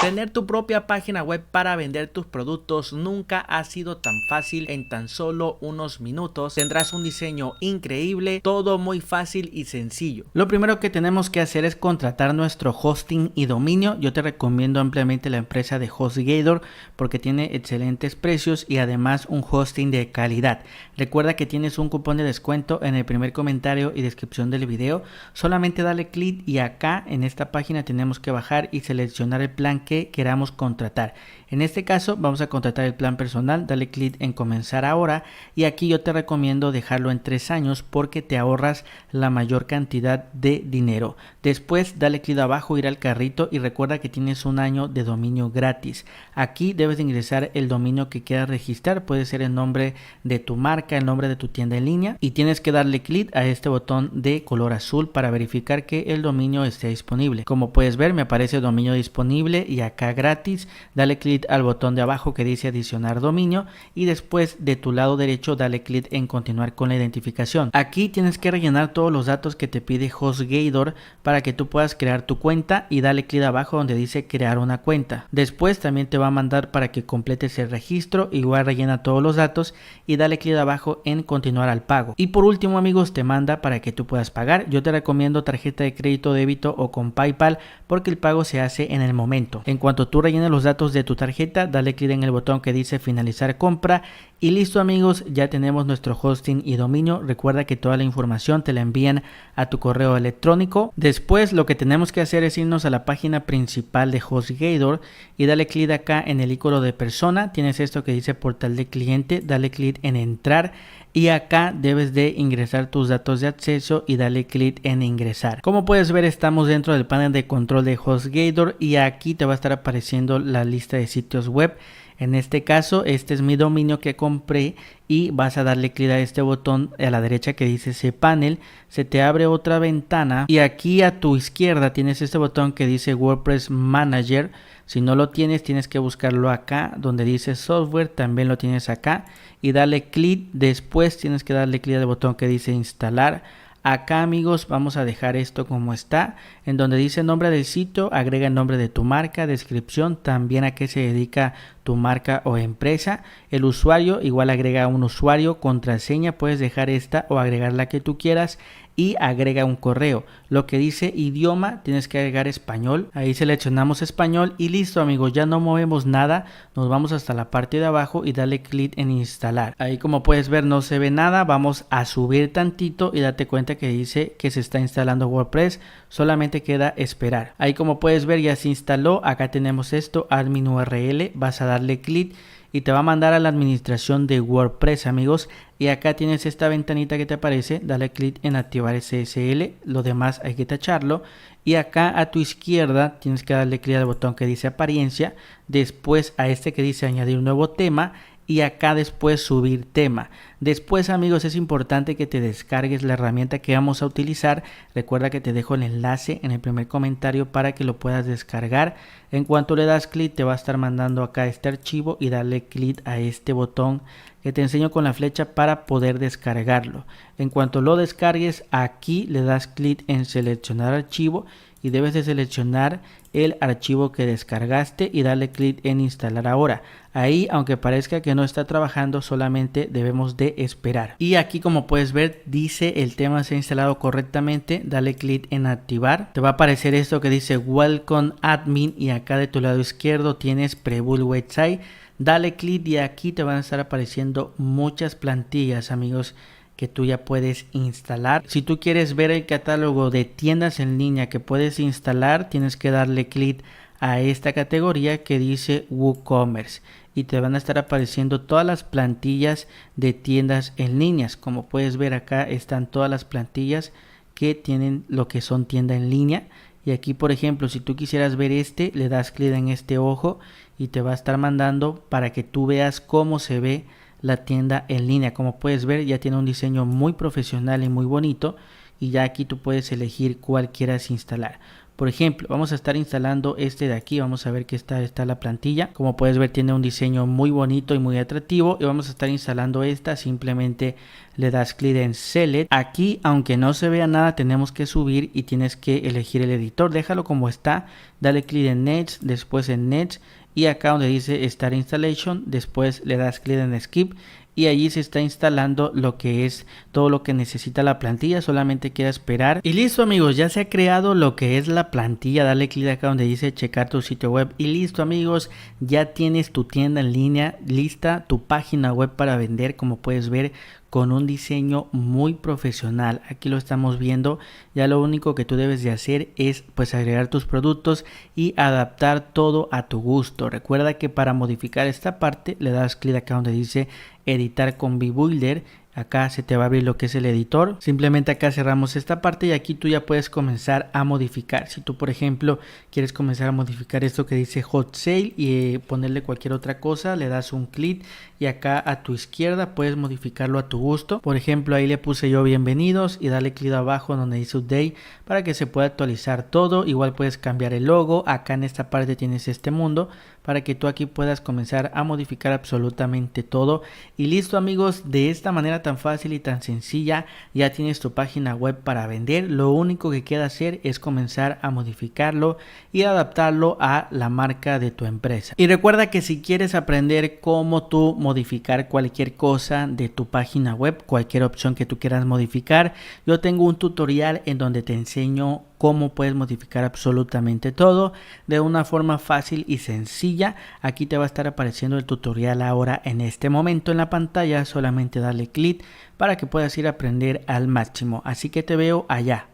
Tener tu propia página web para vender tus productos nunca ha sido tan fácil. En tan solo unos minutos tendrás un diseño increíble, todo muy fácil y sencillo. Lo primero que tenemos que hacer es contratar nuestro hosting y dominio. Yo te recomiendo ampliamente la empresa de HostGator porque tiene excelentes precios y además un hosting de calidad. Recuerda que tienes un cupón de descuento en el primer comentario y descripción del video. Solamente dale clic y acá en esta página tenemos que bajar y seleccionar el plan que queramos contratar. En este caso vamos a contratar el plan personal, dale clic en comenzar ahora y aquí yo te recomiendo dejarlo en 3 años porque te ahorras la mayor cantidad de dinero. Después dale clic abajo, ir al carrito y recuerda que tienes un año de dominio gratis. Aquí debes de ingresar el dominio que quieras registrar, puede ser el nombre de tu marca, el nombre de tu tienda en línea y tienes que darle clic a este botón de color azul para verificar que el dominio esté disponible. Como puedes ver me aparece dominio disponible y acá gratis, dale clic al botón de abajo que dice adicionar dominio y después de tu lado derecho dale clic en continuar con la identificación. Aquí tienes que rellenar todos los datos que te pide HostGator para que tú puedas crear tu cuenta y dale clic abajo donde dice crear una cuenta. Después también te va a mandar para que completes el registro, igual rellena todos los datos y dale clic abajo en continuar al pago. Y por último amigos te manda para que tú puedas pagar. Yo te recomiendo tarjeta de crédito, débito o con PayPal porque el pago se hace en el momento. En cuanto tú rellenes los datos de tu tarjeta, dale clic en el botón que dice finalizar compra y listo amigos, ya tenemos nuestro hosting y dominio. Recuerda que toda la información te la envían a tu correo electrónico. Después lo que tenemos que hacer es irnos a la página principal de HostGator y dale clic acá en el icono de persona. Tienes esto que dice portal de cliente, dale clic en entrar y acá debes de ingresar tus datos de acceso y dale clic en ingresar. Como puedes ver estamos dentro del panel de control de HostGator y aquí te va a estar apareciendo la lista de sitios web. En este caso este es mi dominio que compré y vas a darle clic a este botón a la derecha que dice cPanel, se te abre otra ventana y aquí a tu izquierda tienes este botón que dice WordPress Manager. Si no lo tienes, tienes que buscarlo acá donde dice software, también lo tienes acá y dale clic. Después tienes que darle clic al botón que dice instalar. Acá amigos vamos a dejar esto como está, en donde dice nombre del sitio, agrega el nombre de tu marca, descripción, también a qué se dedica tu marca o empresa, el usuario, igual agrega un usuario, contraseña, puedes dejar esta o agregar la que tú quieras y agrega un correo. Lo que dice idioma, tienes que agregar español, ahí seleccionamos español y listo amigos, ya no movemos nada, nos vamos hasta la parte de abajo y dale clic en instalar. Ahí como puedes ver no se ve nada, vamos a subir tantito y date cuenta que dice que se está instalando WordPress, solamente queda esperar. Ahí como puedes ver ya se instaló, acá tenemos esto, admin URL, vas a darle clic y te va a mandar a la administración de WordPress amigos y acá tienes esta ventanita que te aparece, dale clic en activar SSL, lo demás hay que tacharlo y acá a tu izquierda tienes que darle clic al botón que dice apariencia, después a este que dice añadir un nuevo tema y acá después subir tema. Después amigos es importante que te descargues la herramienta que vamos a utilizar. Recuerda que te dejo el enlace en el primer comentario para que lo puedas descargar. En cuanto le das clic te va a estar mandando acá este archivo y darle clic a este botón que te enseño con la flecha para poder descargarlo. En cuanto lo descargues aquí le das clic en seleccionar archivo y debes de seleccionar el archivo que descargaste y darle clic en instalar ahora. Ahí aunque parezca que no está trabajando solamente debemos de esperar. Y aquí como puedes ver dice el tema se ha instalado correctamente, dale clic en activar. Te va a aparecer esto que dice Welcome Admin y acá de tu lado izquierdo tienes Preview Website. Dale clic y aquí te van a estar apareciendo muchas plantillas amigos que tú ya puedes instalar. Si tú quieres ver el catálogo de tiendas en línea que puedes instalar, tienes que darle clic a esta categoría que dice WooCommerce y te van a estar apareciendo todas las plantillas de tiendas en líneas. Como puedes ver acá están todas las plantillas que tienen lo que son tienda en línea. Y aquí por ejemplo si tú quisieras ver este, le das clic en este ojo y te va a estar mandando para que tú veas cómo se ve la tienda en línea. Como puedes ver ya tiene un diseño muy profesional y muy bonito y ya aquí tú puedes elegir cuál quieras instalar. Por ejemplo, vamos a estar instalando este de aquí, vamos a ver que está la plantilla. Como puedes ver, tiene un diseño muy bonito y muy atractivo, y vamos a estar instalando esta. Simplemente le das clic en Select. Aquí, aunque no se vea nada, tenemos que subir y tienes que elegir el editor. Déjalo como está, dale clic en Next, después en Next, y acá donde dice Start Installation, después le das clic en Skip, y allí se está instalando lo que es todo lo que necesita la plantilla. Solamente queda esperar y listo, amigos, ya se ha creado lo que es la plantilla. Dale clic acá donde dice checar tu sitio web y listo, amigos, ya tienes tu tienda en línea lista, tu página web para vender, como puedes ver, con un diseño muy profesional. Aquí lo estamos viendo. Ya lo único que tú debes de hacer es pues agregar tus productos y adaptar todo a tu gusto. Recuerda que para modificar esta parte le das clic acá donde dice editar con VBuilder. Acá se te va a abrir lo que es el editor. Simplemente acá cerramos esta parte y aquí tú ya puedes comenzar a modificar. Si tú, por ejemplo, quieres comenzar a modificar esto que dice Hot Sale y ponerle cualquier otra cosa, le das un clic y acá a tu izquierda puedes modificarlo a tu gusto. Por ejemplo, ahí le puse yo bienvenidos y dale clic abajo donde dice Update para que se pueda actualizar todo. Igual puedes cambiar el logo. Acá en esta parte tienes este mundo para que tú aquí puedas comenzar a modificar absolutamente todo. Y listo, amigos, de esta manera tan fácil y tan sencilla ya tienes tu página web para vender. Lo único que queda hacer es comenzar a modificarlo y adaptarlo a la marca de tu empresa. Y recuerda que si quieres aprender cómo tú modificar cualquier cosa de tu página web, cualquier opción que tú quieras modificar, yo tengo un tutorial en donde te enseño cómo puedes modificar absolutamente todo de una forma fácil y sencilla. Aquí te va a estar apareciendo el tutorial ahora en este momento en la pantalla. Solamente dale clic para que puedas ir a aprender al máximo. Así que te veo allá.